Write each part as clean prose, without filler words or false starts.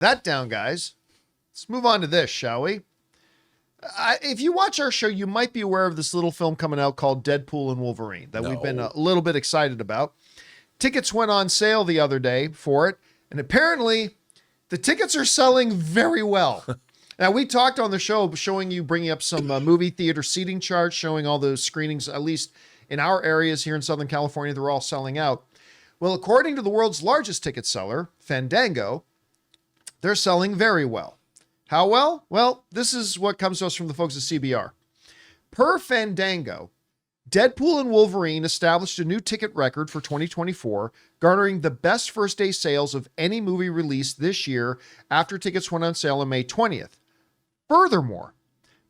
That down, guys. Let's move on to this, shall we? If you watch our show, you might be aware of this little film coming out called Deadpool and Wolverine that we've been a little bit excited about. Tickets went on sale the other day for it, and apparently the tickets are selling very well. Now, we talked on the show bringing up some movie theater seating charts, showing all those screenings, at least in our areas here in Southern California, they're all selling out. Well, according to the world's largest ticket seller, Fandango, they're selling very well. How well? Well, this is what comes to us from the folks at CBR. Per Fandango, Deadpool and Wolverine established a new ticket record for 2024, garnering the best first-day sales of any movie released this year after tickets went on sale on May 20th. Furthermore,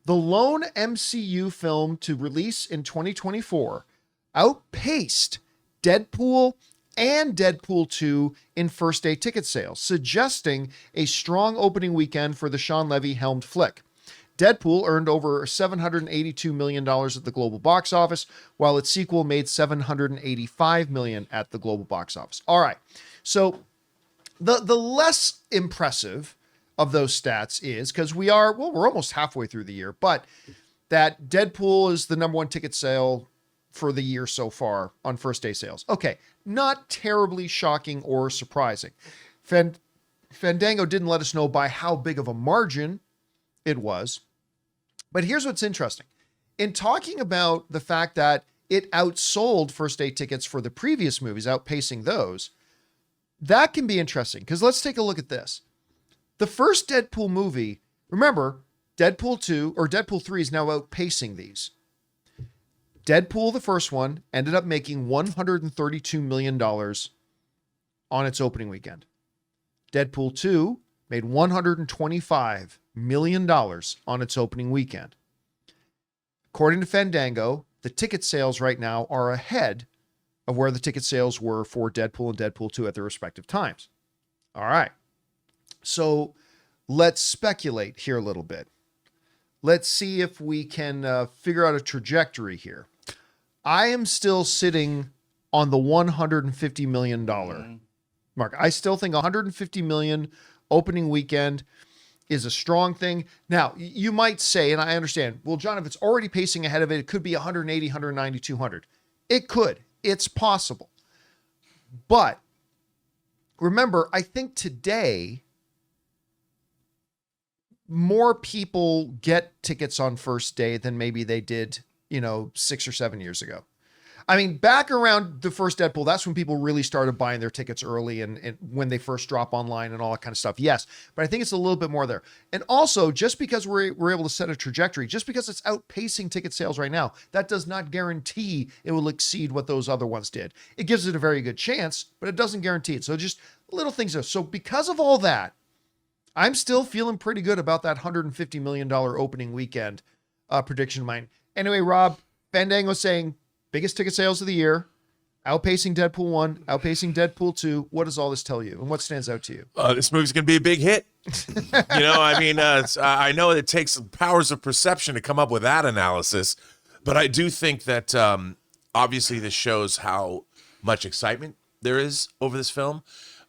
the lone MCU film to release in 2024 outpaced Deadpool and Deadpool 2 in first-day ticket sales, suggesting a strong opening weekend for the Sean Levy-helmed flick. Deadpool earned over $782 million at the global box office, while its sequel made $785 million at the global box office. All right, so the less impressive of those stats is, because we're almost halfway through the year, but that Deadpool is the number one ticket sale for the year so far on first day sales. Okay, not terribly shocking or surprising. Fandango didn't let us know by how big of a margin it was. But here's what's interesting. In talking about the fact that it outsold first day tickets for the previous movies, outpacing those, that can be interesting, because let's take a look at this. The first Deadpool movie, remember, Deadpool 2 or Deadpool 3 is now outpacing these. Deadpool, the first one, ended up making $132 million on its opening weekend. Deadpool 2 made $125 million on its opening weekend. According to Fandango, the ticket sales right now are ahead of where the ticket sales were for Deadpool and Deadpool 2 at their respective times. All right. So let's speculate here a little bit. Let's see if we can figure out a trajectory here. I am still sitting on the $150 million mark. I still think $150 million opening weekend is a strong thing. Now, you might say, and I understand, well, John, if it's already pacing ahead of it, it could be 180, 190, 200. It could. It's possible. But remember, I think today more people get tickets on first day than maybe they did, 6 or 7 years ago. I mean, back around the first Deadpool, that's when people really started buying their tickets early and when they first drop online and all that kind of stuff. Yes, but I think it's a little bit more there. And also, just because we're able to set a trajectory, just because it's outpacing ticket sales right now, that does not guarantee it will exceed what those other ones did. It gives it a very good chance, but it doesn't guarantee it. So just little things there. So because of all that, I'm still feeling pretty good about that $150 million opening weekend prediction of mine. Anyway, Rob, Fandango saying biggest ticket sales of the year, outpacing Deadpool 1, outpacing Deadpool 2. What does all this tell you? And what stands out to you? This movie's going to be a big hit. I know it takes some powers of perception to come up with that analysis, but I do think that obviously this shows how much excitement there is over this film.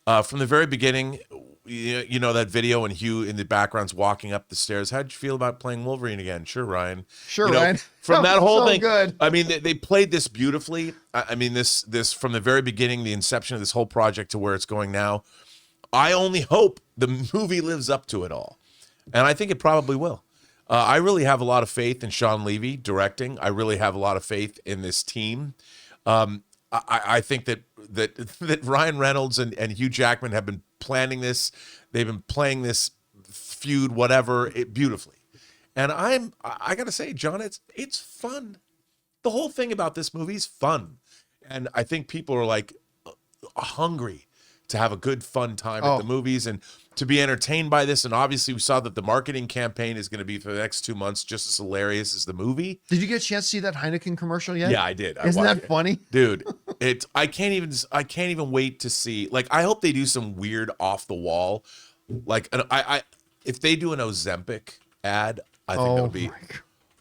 From the very beginning, you know that video and Hugh in the background's walking up the stairs. How'd you feel about playing Wolverine again? Sure, Ryan. Sure, Ryan. From that whole so thing, good. I mean, they played this beautifully. I mean, this from the very beginning, the inception of this whole project to where it's going now. I only hope the movie lives up to it all, and I think it probably will. I really have a lot of faith in Sean Levy directing. I really have a lot of faith in this team. I think that Ryan Reynolds and Hugh Jackman have been planning this. They've been playing this feud, whatever, beautifully. And I gotta say, John, it's fun. The whole thing about this movie is fun, and I think people are like hungry to have a good, fun time at the movies and to be entertained by this. And obviously, we saw that the marketing campaign is going to be for the next 2 months just as hilarious as the movie. Did you get a chance to see that Heineken commercial yet? Yeah, I did. Isn't that funny, dude? I can't even wait to see. Like, I hope they do some weird off the wall, like if they do an Ozempic ad, I think that would be.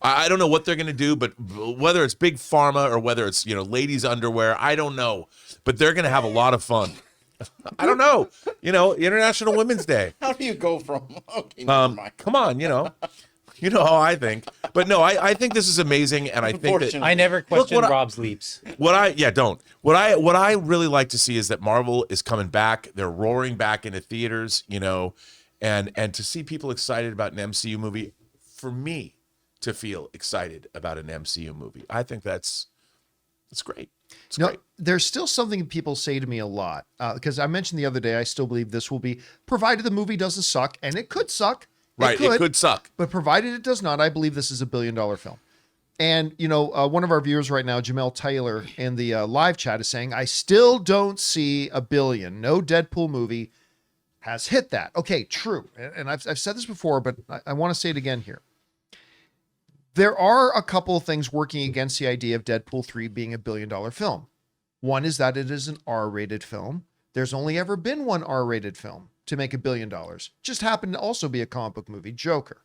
I don't know what they're going to do, but whether it's big pharma or whether it's ladies' underwear, I don't know, but they're going to have a lot of fun. I don't know. International Women's Day. How do you go from? Okay, never mind. Come on, you know how I think. But no, I think this is amazing, and I think that I never question what Rob's leaps. what I really like to see is that Marvel is coming back. They're roaring back into theaters, and to see people excited about an MCU movie, for me to feel excited about an MCU movie, I think that's great. It's great. There's still something people say to me a lot, because I mentioned the other day, I still believe this will be, provided the movie doesn't suck, and it could suck. Right, it could suck. But provided it does not, I believe this is a $1 billion film. And, one of our viewers right now, Jamel Taylor, in the live chat is saying, I still don't see $1 billion. No Deadpool movie has hit that. Okay, true. And I've said this before, but I want to say it again here. There are a couple of things working against the idea of Deadpool 3 being a $1 billion film. One is that it is an R-rated film. There's only ever been one R-rated film to make $1 billion. Just happened to also be a comic book movie, Joker.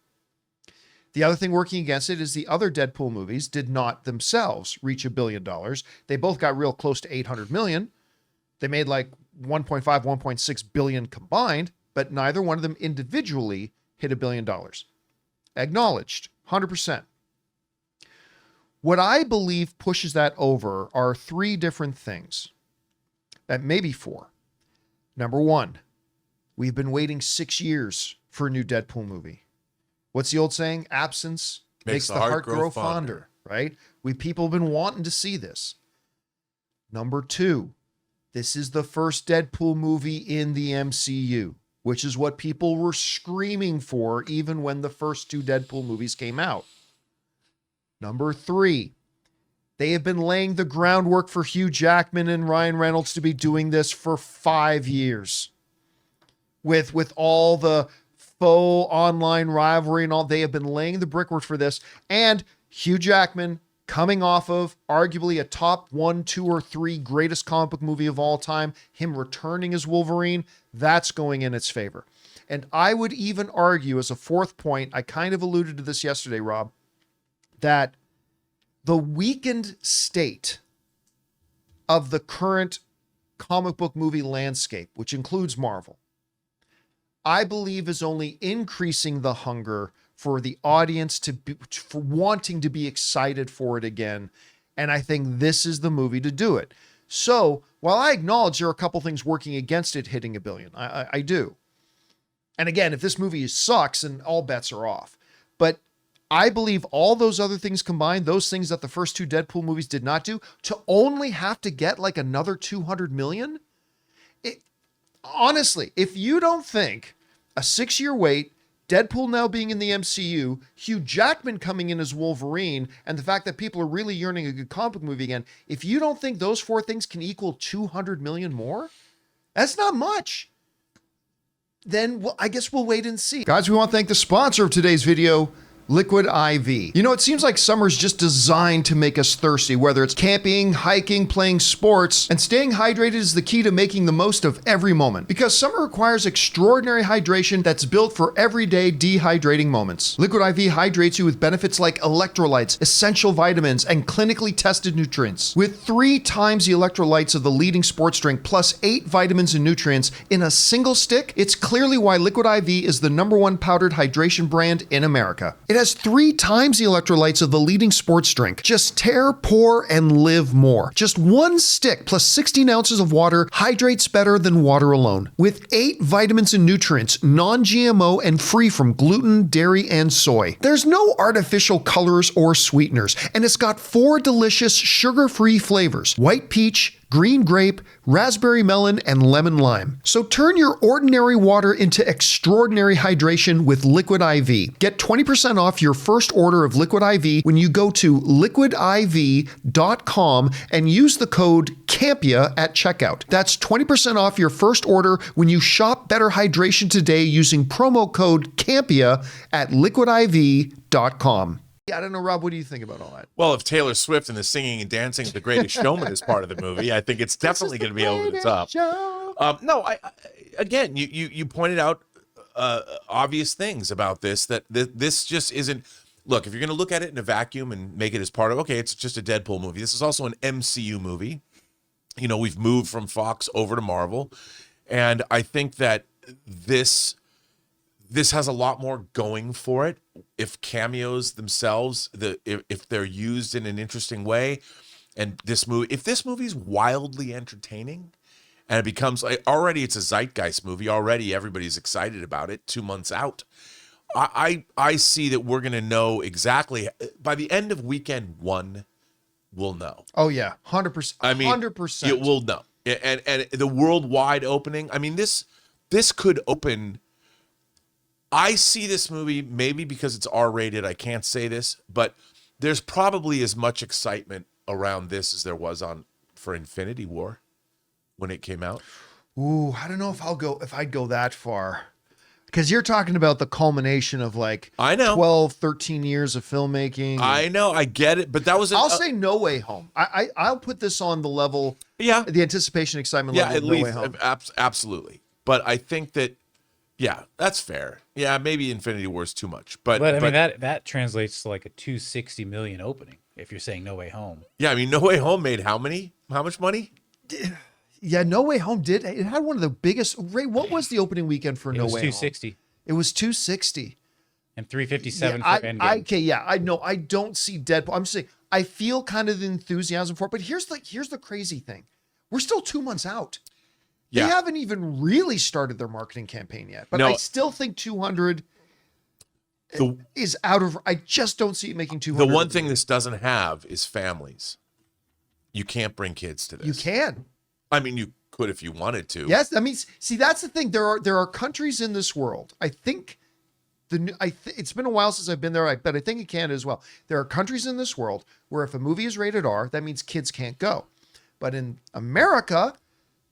The other thing working against it is the other Deadpool movies did not themselves reach $1 billion. They both got real close to 800 million. They made like 1.5, 1.6 billion combined, but neither one of them individually hit $1 billion. Acknowledged, 100%. What I believe pushes that over are three different things. That may be four. Number one, we've been waiting 6 years for a new Deadpool movie. What's the old saying? Absence makes the heart grow fonder, right? People have been wanting to see this. Number two, this is the first Deadpool movie in the MCU, which is what people were screaming for even when the first two Deadpool movies came out. Number three, they have been laying the groundwork for Hugh Jackman and Ryan Reynolds to be doing this for 5 years. With all the faux online rivalry and all, they have been laying the brickwork for this. And Hugh Jackman, coming off of arguably a top 1, 2, or 3 greatest comic book movie of all time, him returning as Wolverine, that's going in its favor. And I would even argue as a fourth point, I kind of alluded to this yesterday, Rob, that the weakened state of the current comic book movie landscape, which includes Marvel, I believe is only increasing the hunger for the audience for wanting to be excited for it again. And I think this is the movie to do it. So while I acknowledge there are a couple things working against it hitting $1 billion, I do. And again, if this movie sucks, then all bets are off. But I believe all those other things combined, those things that the first two Deadpool movies did not do, to only have to get like another 200 million. Honestly, if you don't think a 6-year wait, Deadpool now being in the MCU, Hugh Jackman coming in as Wolverine, and the fact that people are really yearning a good comic book movie again, if you don't think those four things can equal 200 million more, that's not much. Then I guess we'll wait and see. Guys, we want to thank the sponsor of today's video, Liquid IV. It seems like summer's just designed to make us thirsty, whether it's camping, hiking, playing sports, and staying hydrated is the key to making the most of every moment. Because summer requires extraordinary hydration that's built for everyday dehydrating moments. Liquid IV hydrates you with benefits like electrolytes, essential vitamins, and clinically tested nutrients. With 3 times the electrolytes of the leading sports drink, plus 8 vitamins and nutrients in a single stick, it's clearly why Liquid IV is the #1 powdered hydration brand in America. It has 3 times the electrolytes of the leading sports drink. Just tear, pour, and live more. Just 1 stick plus 16 ounces of water hydrates better than water alone. With 8 vitamins and nutrients, non-GMO and free from gluten, dairy, and soy. There's no artificial colors or sweeteners, and it's got 4 delicious sugar-free flavors: white peach, green grape, raspberry melon, and lemon lime. So turn your ordinary water into extraordinary hydration with Liquid IV. Get 20% off your first order of Liquid IV when you go to liquidiv.com and use the code Campea at checkout. That's 20% off your first order when you shop Better Hydration today using promo code Campea at liquidiv.com. I don't know, Rob, what do you think about all that? Well, if Taylor Swift and the singing and dancing of The Greatest Showman is part of the movie, I think it's definitely going to be over the top. No, again, you pointed out obvious things about this, that this just isn't. Look, if you're going to look at it in a vacuum and make it as part of, okay, it's just a Deadpool movie. This is also an MCU movie. We've moved from Fox over to Marvel. And I think that this has a lot more going for it if cameos themselves, if they're used in an interesting way. And if this movie's wildly entertaining and it becomes like, already it's a zeitgeist movie, already everybody's excited about it 2 months out. I see that we're going to know exactly by the end of weekend 1, we'll know. Oh yeah, 100%. I mean, 100%. it will know. And the worldwide opening, I mean, this could open. I see this movie, maybe because it's R-rated, I can't say this, but there's probably as much excitement around this as there was for Infinity War when it came out. Ooh, I don't know if I'd go that far. Because you're talking about the culmination of like I know 12, 13 years of filmmaking. I know, I get it, but that was I'll say No Way Home. I'll put this on the level, yeah, the anticipation, excitement yeah, level at of least, No Way Home. Absolutely. But I think that, yeah, that's fair. Yeah, maybe Infinity War is too much, but I mean that translates to like a $260 million opening if you're saying No Way Home. Yeah, I mean No Way Home made how much money? Yeah, No Way Home did. It had one of the biggest. Ray, what was the opening weekend for No Way Home? It was 260 It was 260 and 357 yeah, for Endgame. I know. I don't see Deadpool. I'm just saying I feel kind of the enthusiasm for it. But here's the crazy thing: we're still 2 months out. Yeah. They haven't even really started their marketing campaign yet. But No. I still think 200 is out of. I just don't see it making 200. The one thing this doesn't have is families. You can't bring kids to this. you can. I mean, you could if you wanted to. Yes, I mean, see, that's the thing. There are countries in this world. I think it's been a while since I've been there, but I think in Canada as well. There are countries in this world where if a movie is rated R, that means kids can't go. But in America,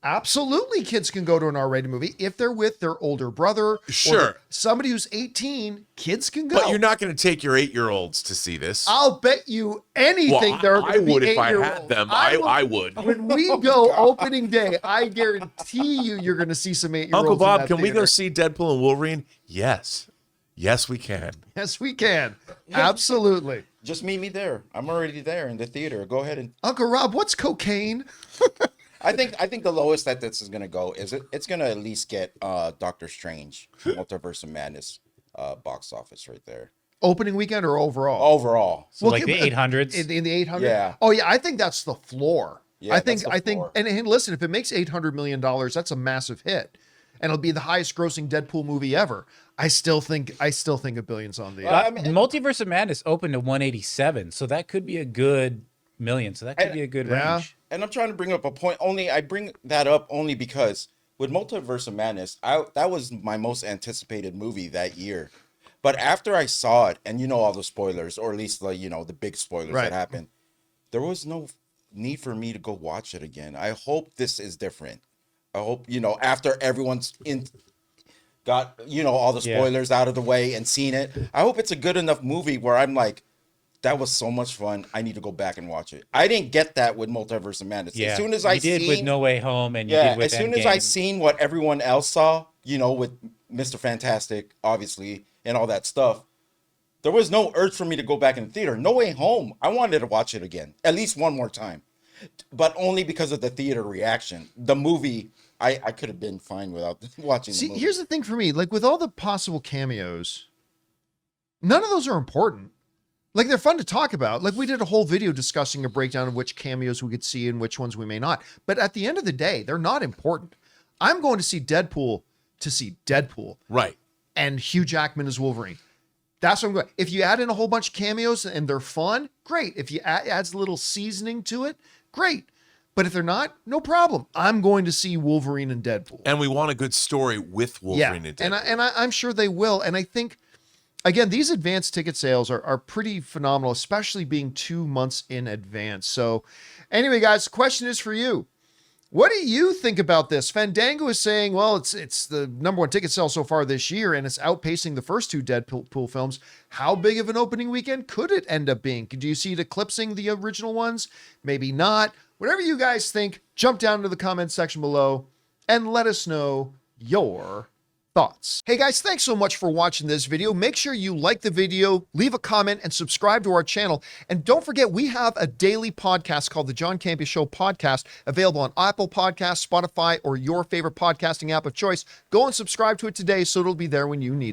absolutely, kids can go to an R-rated movie if they're with their older brother. Sure. Or somebody who's 18, kids can go. But you're not going to take your 8-year-olds to see this. I'll bet you anything Well, there are I going to be would if I 8-year-olds. had them. I would. When we go opening day, I guarantee you're going to see some 8-year-olds. Uncle Bob, in that can we go theater. see Deadpool and Wolverine? Yes. Yes, we can. Yes, we can. Absolutely. Just meet me there. I'm already there in the theater. Go ahead and. Uncle Rob, what's cocaine? I think the lowest that this is gonna go is it's gonna at least get Doctor Strange, Multiverse of Madness, box office right there. Opening weekend or overall? Overall, So like the 800s. In the 800? Yeah. Oh, yeah. I think that's the floor. Yeah, I think, that's the floor. and listen, if it makes $800 million, that's a massive hit. And it'll be the highest grossing Deadpool movie ever. I still think a billion's on the. I mean- Multiverse of Madness opened to 187, so that could be a good million. So that could be a good Yeah. range. and I'm trying to bring up a point. I bring that up only because with Multiverse of Madness, that was my most anticipated movie that year. But after I saw it, and all the spoilers, or at least the big spoilers Right. that happened, there was no need for me to go watch it again. I hope this is different. I hope after everyone's got all the spoilers out of the way and seen it, I hope it's a good enough movie where I'm like, that was so much fun. I need to go back and watch it. I didn't get that with Multiverse of Madness. Yeah. As soon as you I did seen, with No Way Home, and you yeah, did with as soon as I Endgame. seen what everyone else saw, with Mr. Fantastic, obviously, and all that stuff, there was no urge for me to go back in the theater. No Way Home, I wanted to watch it again, at least one more time, but only because of the theater reaction. The movie, I could have been fine without watching the See, movie. here's the thing for me. Like with all the possible cameos, none of those are important. Like they're fun to talk about. Like we did a whole video discussing a breakdown of which cameos we could see and which ones we may not. But at the end of the day, they're not important. I'm going to see Deadpool Right. and Hugh Jackman as Wolverine. That's what I'm going. If you add in a whole bunch of cameos and they're fun, great. If you adds a little seasoning to it, great. But if they're not, no problem. I'm going to see Wolverine and Deadpool. And we want a good story with Wolverine and Deadpool. And I'm sure they will. And I think, again, these advanced ticket sales are pretty phenomenal, especially being 2 months in advance. So anyway, guys, the question is for you. What do you think about this? Fandango is saying, well, it's the number one ticket sale so far this year, and it's outpacing the first two Deadpool films. How big of an opening weekend could it end up being? Do you see it eclipsing the original ones? Maybe not. Whatever you guys think, jump down into the comments section below and let us know your thoughts. Hey guys, thanks so much for watching this video. Make sure you like the video, leave a comment, and subscribe to our channel. And don't forget, we have a daily podcast called the John Campea Show podcast, available on Apple Podcasts, Spotify, or your favorite podcasting app of choice. Go and subscribe to it today so it'll be there when you need it.